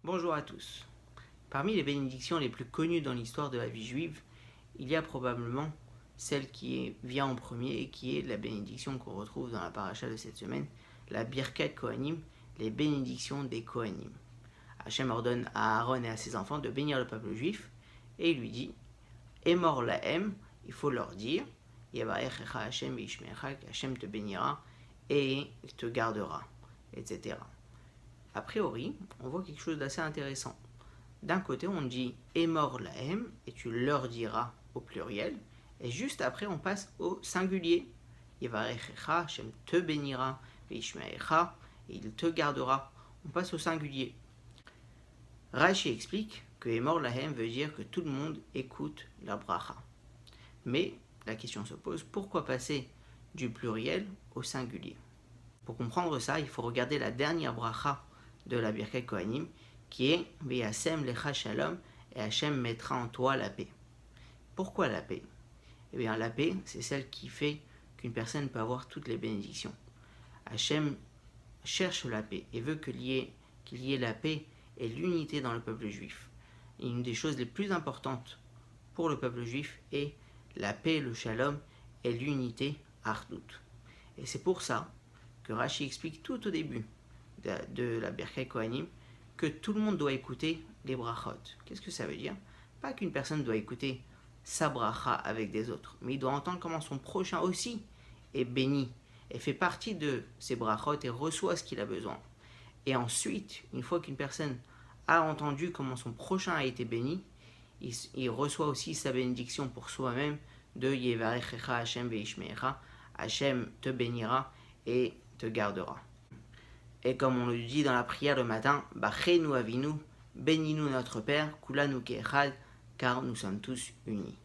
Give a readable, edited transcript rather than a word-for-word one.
Bonjour à tous. Parmi les bénédictions les plus connues dans l'histoire de la vie juive, il y a probablement celle vient en premier et qui est la bénédiction qu'on retrouve dans la paracha de cette semaine, la Birkat Kohanim, les bénédictions des Kohanim. Hachem ordonne à Aaron et à ses enfants de bénir le peuple juif et il lui dit Emor lahem, il faut leur dire Yavarechecha Hachem veishmerecha, Hachem te bénira et te gardera, etc. A priori, on voit quelque chose d'assez intéressant. D'un côté, on dit Emor lahem, et tu leur diras au pluriel, et juste après, on passe au singulier. Yevarechecha, Hachem te bénira, veishmerecha, et il te gardera. On passe au singulier. Rashi explique que Emor lahem veut dire que tout le monde écoute la bracha. Mais la question se pose, pourquoi passer du pluriel au singulier? Pour comprendre ça, il faut regarder la dernière bracha de la Birkat Kohanim, qui est Veyasem lecha shalom, et Hachem mettra en toi la paix. Pourquoi la paix? Eh bien, la paix, c'est celle qui fait qu'une personne peut avoir toutes les bénédictions. Hachem cherche la paix et veut qu'il y ait la paix et l'unité dans le peuple juif. Et une des choses les plus importantes pour le peuple juif est la paix, le shalom et l'unité, Ardout. Et c'est pour ça que Rashi explique tout au début de la Birkat Kohanim que tout le monde doit écouter les brachot. Qu'est-ce que ça veut dire? Pas qu'une personne doit écouter sa bracha avec des autres, mais il doit entendre comment son prochain aussi est béni et fait partie de ses brachot et reçoit ce qu'il a besoin. Et ensuite, une fois qu'une personne a entendu comment son prochain a été béni, il reçoit aussi sa bénédiction pour soi-même de Yevarechecha Hachem veishmerecha, Hachem te bénira et te gardera. Et comme on le dit dans la prière le matin, Bachenu Avinu, bénis-nous notre Père, Kulanu Ke'echad, car nous sommes tous unis.